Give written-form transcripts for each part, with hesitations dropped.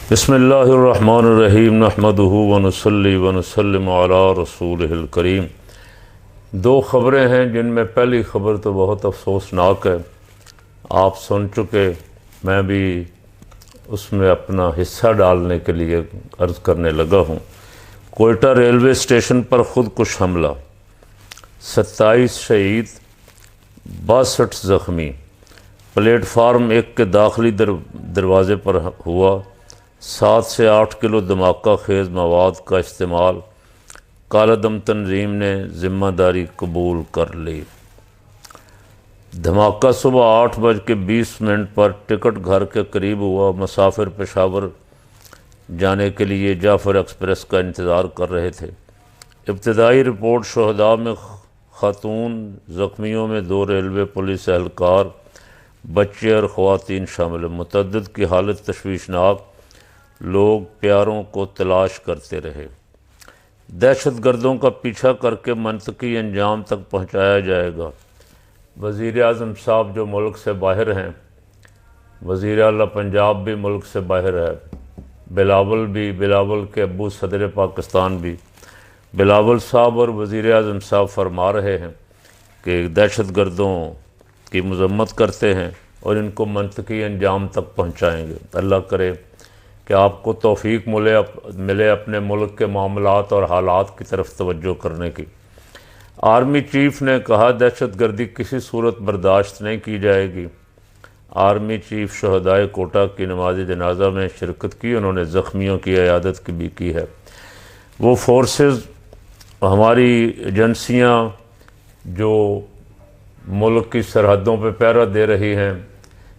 बिस्मिल्लाहिर्रहमानिर्रहीम नहमदुहु व नुसल्ली व नुसल्लिमु अला रसूलिहिल करीम। दो ख़बरें हैं जिनमें पहली ख़बर तो बहुत अफसोसनाक है, आप सुन चुके। मैं भी उसमें अपना हिस्सा डालने के लिए अर्ज़ करने लगा हूँ। कोयटा रेलवे स्टेशन पर ख़ुदकुश हमला, 27 शहीद 62 ज़ख्मी। प्लेटफार्म 1 के दाखिली दरवाज़े पर हुआ। 7 से 8 किलो धमाका खेज़ मवाद का इस्तेमाल, कालादम तंजीम ने ज़िम्मेदारी कबूल कर ली। धमाका सुबह 8:20 पर टिकट घर के करीब हुआ। मुसाफिर पेशावर जाने के लिए जाफ़र एक्सप्रेस का इंतज़ार कर रहे थे। इब्तदाई रिपोर्ट शहदा में खातून, ज़ख्मियों में 2 रेलवे पुलिस एहलकार, बच्चे और ख़वातीन शामिल हैं। मुतअद्दिद की हालत तशवीशनाक, लोग प्यारों को तलाश करते रहे। दहशतगर्दों का पीछा करके मनतकी अंजाम तक पहुँचाया जाएगा। वज़ीर आज़म साहब जो मुल्क से बाहर हैं, वज़ीर आला पंजाब भी मुल्क से बाहर है, बिलावल के अबू सदर पाकिस्तान भी, बिलावल साहब और वज़ीर आज़म साहब फरमा रहे हैं कि दहशतगर्दों की मज़म्मत करते हैं और इनको मनतकी अंजाम तक पहुँचाएँगे। अल्लाह करे कि आपको तौफ़ीक मिले अपने मुल्क के मामलात और हालात की तरफ तवज्जो करने की। आर्मी चीफ़ ने कहा, दहशतगर्दी किसी सूरत बर्दाश्त नहीं की जाएगी। आर्मी चीफ़ शहदाए कोटा की नमाज जनाजा में शिरकत की। उन्होंने ज़ख्मियों की इयादत भी की है। वो फोर्सेस, हमारी एजेंसियाँ जो मुल्क की सरहदों पर पहरा दे रही हैं,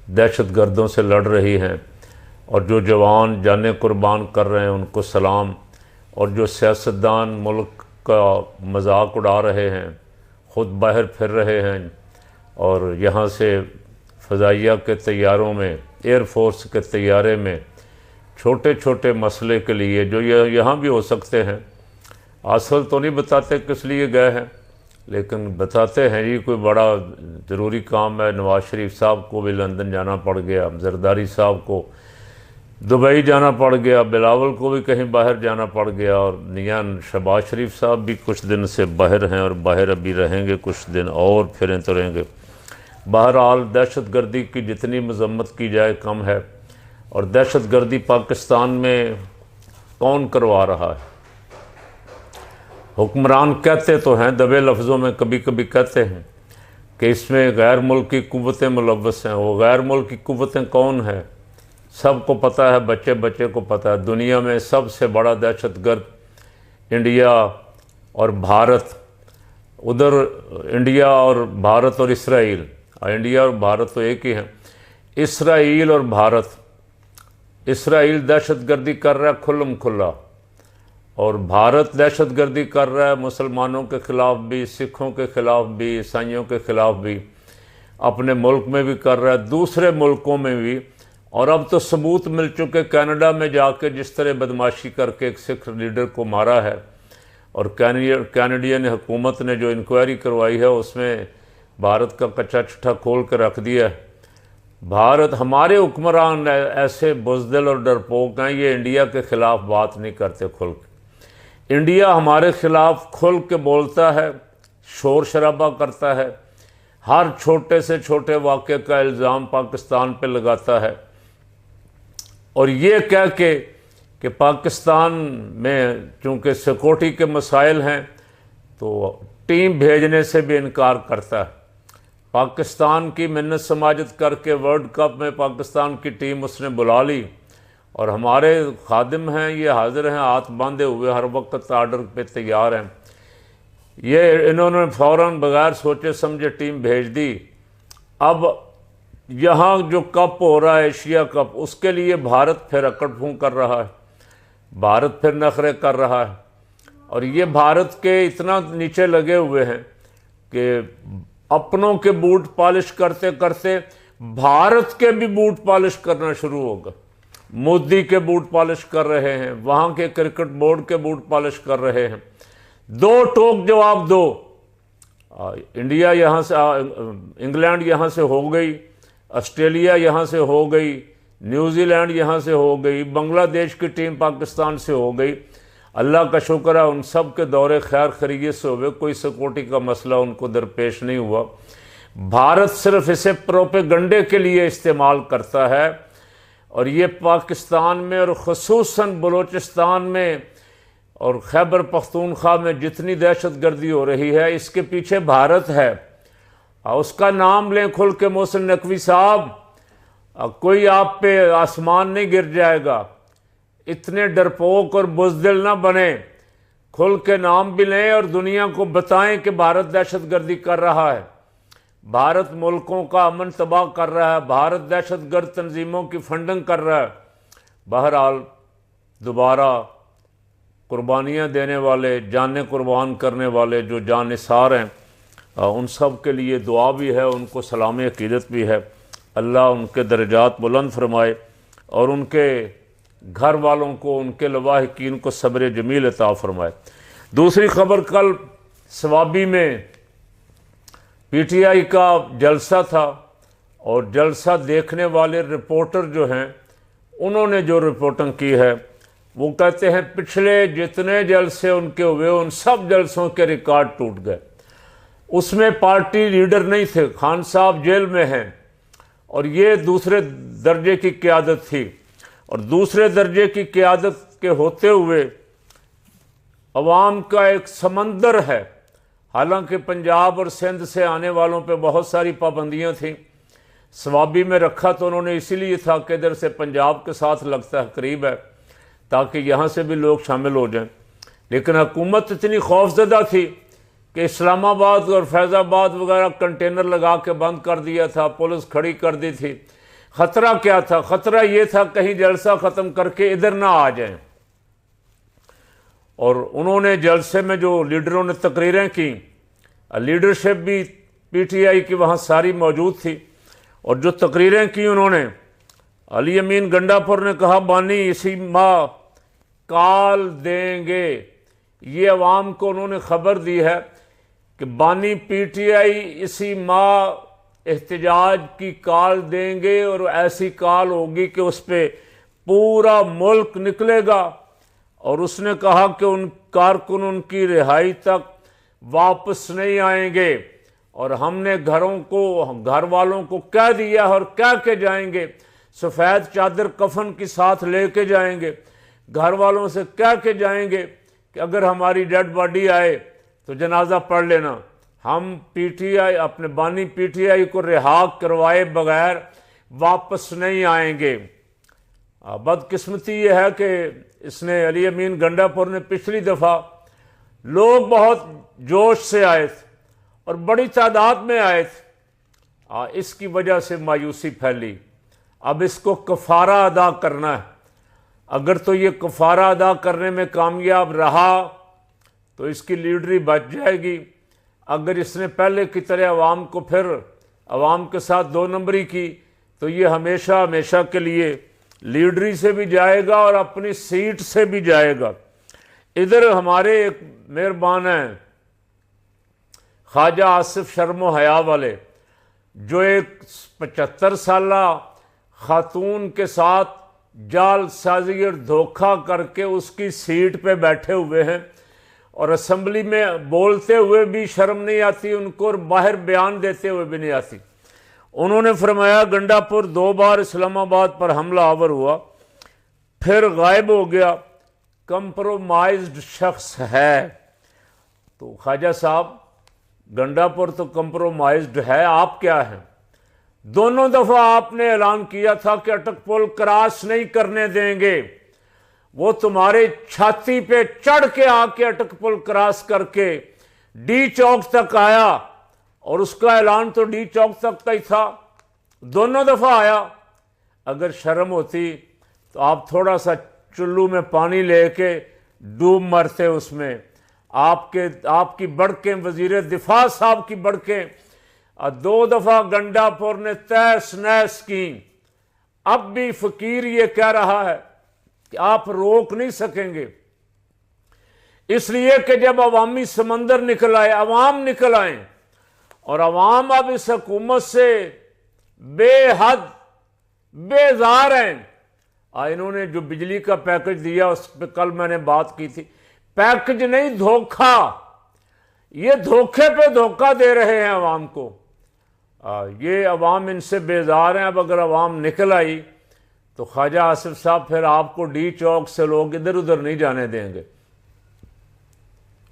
दहशतगर्दों से लड़ रही हैं, और जो जवान जानें कुर्बान कर रहे हैं उनको सलाम। और जो सियासतदान मुल्क का मजाक उड़ा रहे हैं, ख़ुद बाहर फिर रहे हैं और यहाँ से फ़ज़ाइया के तैयारों में, एयरफोर्स के तैयारे में छोटे छोटे मसले के लिए जो यहाँ भी हो सकते हैं, असल तो नहीं बताते किस लिए गए हैं, लेकिन बताते हैं जी कोई बड़ा ज़रूरी काम है। नवाज़ शरीफ साहब को भी लंदन जाना पड़ गया, जरदारी साहब को दुबई जाना पड़ गया, बिलावल को भी कहीं बाहर जाना पड़ गया, और नियान शहबाज शरीफ साहब भी कुछ दिन से बाहर हैं और बाहर अभी रहेंगे कुछ दिन और, फिरें तो रहेंगे। बहरहाल दहशतगर्दी की जितनी मज़म्मत की जाए कम है। और दहशतगर्दी पाकिस्तान में कौन करवा रहा है? हुक्मरान कहते तो हैं, दबे लफ्ज़ों में कभी कभी कहते हैं कि इसमें गैर मुल्की कुव्वतें मुलव्वस हैं। वो गैर मुल्की कुव्वतें कौन है? सबको पता है, बच्चे बच्चे को पता है। दुनिया में सबसे बड़ा दहशतगर्द इंडिया और भारत, उधर इंडिया और भारत और इसराइल, इंडिया और भारत तो एक ही हैं। इसराइल और भारत, इसराइल दहशतगर्दी कर रहा है खुल्लम खुल्ला, और भारत दहशतगर्दी कर रहा है मुसलमानों के ख़िलाफ़ भी, सिखों के ख़िलाफ़ भी, ईसाइयों के ख़िलाफ़ भी, अपने मुल्क में भी कर रहा है, दूसरे मुल्कों में भी। और अब तो सबूत मिल चुके, कनाडा में जाके जिस तरह बदमाशी करके एक सिख लीडर को मारा है, और कैनेडियन हुकूमत ने जो इंक्वायरी करवाई है उसमें भारत का कच्चा चिट्ठा खोल कर रख दिया है। भारत, हमारे हुक्मरान ऐसे बुज़दिल और डरपोक हैं, ये इंडिया के ख़िलाफ़ बात नहीं करते खुल के। इंडिया हमारे ख़िलाफ़ खुल के बोलता है, शोर शराबा करता है, हर छोटे से छोटे वाक़े का इल्ज़ाम पाकिस्तान पे लगाता है, और ये कह के कि पाकिस्तान में चूँकि सिक्योरिटी के मसाइल हैं तो टीम भेजने से भी इनकार करता है। पाकिस्तान की मिन्नत समाजत करके वर्ल्ड कप में पाकिस्तान की टीम उसने बुला ली, और हमारे खादिम हैं, ये हाजिर हैं हाथ बांधे हुए, हर वक्त आर्डर पे तैयार हैं। ये इन्होंने फ़ौरन बगैर सोचे समझे टीम भेज दी। अब यहाँ जो कप हो रहा है, एशिया कप, उसके लिए भारत फिर अकड़ फूंक कर रहा है, भारत फिर नखरे कर रहा है, और ये भारत के इतना नीचे लगे हुए हैं कि अपनों के बूट पॉलिश करते करते भारत के भी बूट पॉलिश करना शुरू होगा। मोदी के बूट पॉलिश कर रहे हैं, वहाँ के क्रिकेट बोर्ड के बूट पॉलिश कर रहे हैं। दो टोक जवाब दो। इंडिया यहाँ से, इंग्लैंड यहाँ से हो गई, ऑस्ट्रेलिया यहाँ से हो गई, न्यूजीलैंड यहाँ से हो गई, बांग्लादेश की टीम पाकिस्तान से हो गई। अल्लाह का शुक्र है उन सब के दौरे खैर खैरियत से हुए, कोई सिक्योरिटी का मसला उनको दरपेश नहीं हुआ। भारत सिर्फ इसे प्रोपेगंडे के लिए इस्तेमाल करता है, और ये पाकिस्तान में और ख़ुसूसन बलूचिस्तान में और खैबर पख्तूनख्वा में जितनी दहशतगर्दी हो रही है, इसके पीछे भारत है। उसका नाम लें खुल के मोहसिन नकवी साहब, कोई आप पे आसमान नहीं गिर जाएगा। इतने डरपोक और बुज़दिल ना बने, खुल के नाम भी लें और दुनिया को बताएं कि भारत दहशतगर्दी कर रहा है, भारत मुल्कों का अमन तबाह कर रहा है, भारत दहशतगर्द तंजीमों की फंडिंग कर रहा है। बहरहाल दोबारा कुर्बानियाँ देने वाले, जानें कुर्बान करने वाले जो जानिसार हैं, उन सब के लिए दुआ भी है, उनको सलाम अकीदत भी है। अल्लाह उनके दर्जात बुलंद फरमाए और उनके घर वालों को, उनके लवाहिकीन को सब्र जमील अता फरमाए। दूसरी खबर, कल सवाबी में पीटीआई का जलसा था, और जलसा देखने वाले रिपोर्टर जो हैं उन्होंने जो रिपोर्टिंग की है, वो कहते हैं पिछले जितने जलसे उनके हुए उन सब जलसों के रिकॉर्ड टूट गए। उसमें पार्टी लीडर नहीं थे, खान साहब जेल में हैं, और ये दूसरे दर्जे की क़यादत थी, और दूसरे दर्जे की क़यादत के होते हुए अवाम का एक समंदर है। हालांकि पंजाब और सिंध से आने वालों पे बहुत सारी पाबंदियां थीं। सवाबी में रखा तो उन्होंने इसीलिए था कि इधर से पंजाब के साथ लगता है, करीब है, ताकि यहाँ से भी लोग शामिल हो जाएं। लेकिन हुकूमत इतनी खौफजदा थी कि इस्लामाबाद और फैज़ाबाद वगैरह कंटेनर लगा के बंद कर दिया था, पुलिस खड़ी कर दी थी। ख़तरा क्या था? ख़तरा ये था कहीं जलसा ख़त्म करके इधर ना आ जाएं। और उन्होंने जलसे में जो लीडरों ने तकरीरें की, लीडरशिप भी पीटीआई की वहाँ सारी मौजूद थी, और जो तकरीरें की उन्होंने, अली अमीन गंडापुर ने कहा बानी इसी माह काल देंगे। ये अवाम को उन्होंने खबर दी है कि बानी पीटीआई इसी माह एहतजाज की काल देंगे, और ऐसी काल होगी कि उस पर पूरा मुल्क निकलेगा। और उसने कहा कि उन कारकुन उनकी रिहाई तक वापस नहीं आएंगे, और हमने घर वालों को कह दिया और कह के जाएंगे, सफ़ेद चादर कफन के साथ लेके जाएंगे, घर वालों से कह के जाएंगे कि अगर हमारी डेड बॉडी आए तो जनाजा पढ़ लेना, हम पीटीआई अपने बानी पीटीआई को रिहा करवाए बगैर वापस नहीं आएंगे। बदकिस्मती ये है कि इसने, अली अमीन गंडापुर ने, पिछली दफ़ा लोग बहुत जोश से आए थे और बड़ी तादाद में आए थे, इसकी वजह से मायूसी फैली। अब इसको कफ़ारा अदा करना है। अगर तो ये कफ़ारा अदा करने में कामयाब रहा तो इसकी लीडरी बच जाएगी। अगर इसने पहले की तरह अवाम को फिर अवाम के साथ दो नंबरी की तो ये हमेशा हमेशा के लिए लीडरी से भी जाएगा और अपनी सीट से भी जाएगा। इधर हमारे एक मेहरबान हैं ख्वाजा आसिफ शर्मो हया वाले, जो एक 75 साला खातून के साथ जाल साजी और धोखा करके उसकी सीट पे बैठे हुए हैं, और असम्बली में बोलते हुए भी शर्म नहीं आती उनको, और बाहर बयान देते हुए भी नहीं आती। उन्होंने फरमाया गंडापुर 2 बार इस्लामाबाद पर हमला आवर हुआ, फिर गायब हो गया, कंप्रोमाइज्ड शख्स है। तो ख्वाजा साहब, गंडापुर तो कंप्रोमाइज्ड है, आप क्या हैं? दोनों दफ़ा आपने ऐलान किया था कि अटक पुल क्रॉस नहीं करने देंगे। वो तुम्हारे छाती पे चढ़ के आके अटक पुल क्रॉस करके डी चौक तक आया, और उसका ऐलान तो डी चौक तक का ही था, दोनों दफ़ा आया। अगर शर्म होती तो आप थोड़ा सा चुल्लू में पानी लेके डूब मरते उसमें। आपकी बड़कें, वजीर दिफा साहब की बड़कें 2 दफ़ा गंडापुर ने तहस नहस की। अब भी फकीर ये कह रहा है कि आप रोक नहीं सकेंगे, इसलिए कि जब अवामी समंदर निकल आए, अवाम निकल आए, और अवाम अब इस हुकूमत से बेहद बेजार हैं। इन्होंने जो बिजली का पैकेज दिया उस पर कल मैंने बात की थी, पैकेज नहीं धोखा, ये धोखे पे धोखा दे रहे हैं अवाम को। ये अवाम इनसे बेजार हैं। अब अगर अवाम निकल आई तो ख्वाजा आसिफ साहब फिर आपको डी चौक से लोग इधर उधर नहीं जाने देंगे।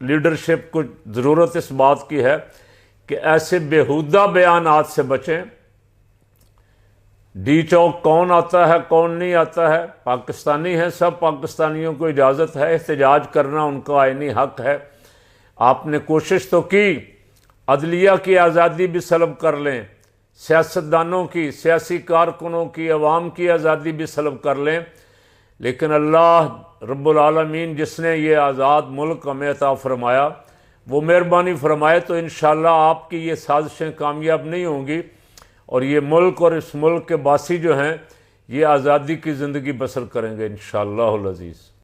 लीडरशिप को ज़रूरत इस बात की है कि ऐसे बेहुदा बयानात से बचें। डी चौक कौन आता है कौन नहीं आता है, पाकिस्तानी हैं सब, पाकिस्तानियों को इजाज़त है, एहतजाज करना उनका आईनी हक है। आपने कोशिश तो की अदलिया की आज़ादी भी सलब कर लें, सियासतदानों की, सियासी कारकुनों की, अवाम की आज़ादी भी सलब कर लें, लेकिन अल्लाह रब्बुल आलमीन जिसने ये आज़ाद मुल्क हमें अता फरमाया वो मेहरबानी फरमाए तो इंशाअल्लाह आपकी ये साजिशें कामयाब नहीं होंगी और ये मुल्क और इस मुल्क के बासी जो हैं ये आज़ादी की ज़िंदगी बसर करेंगे इंशाअल्लाह अज़ीज़।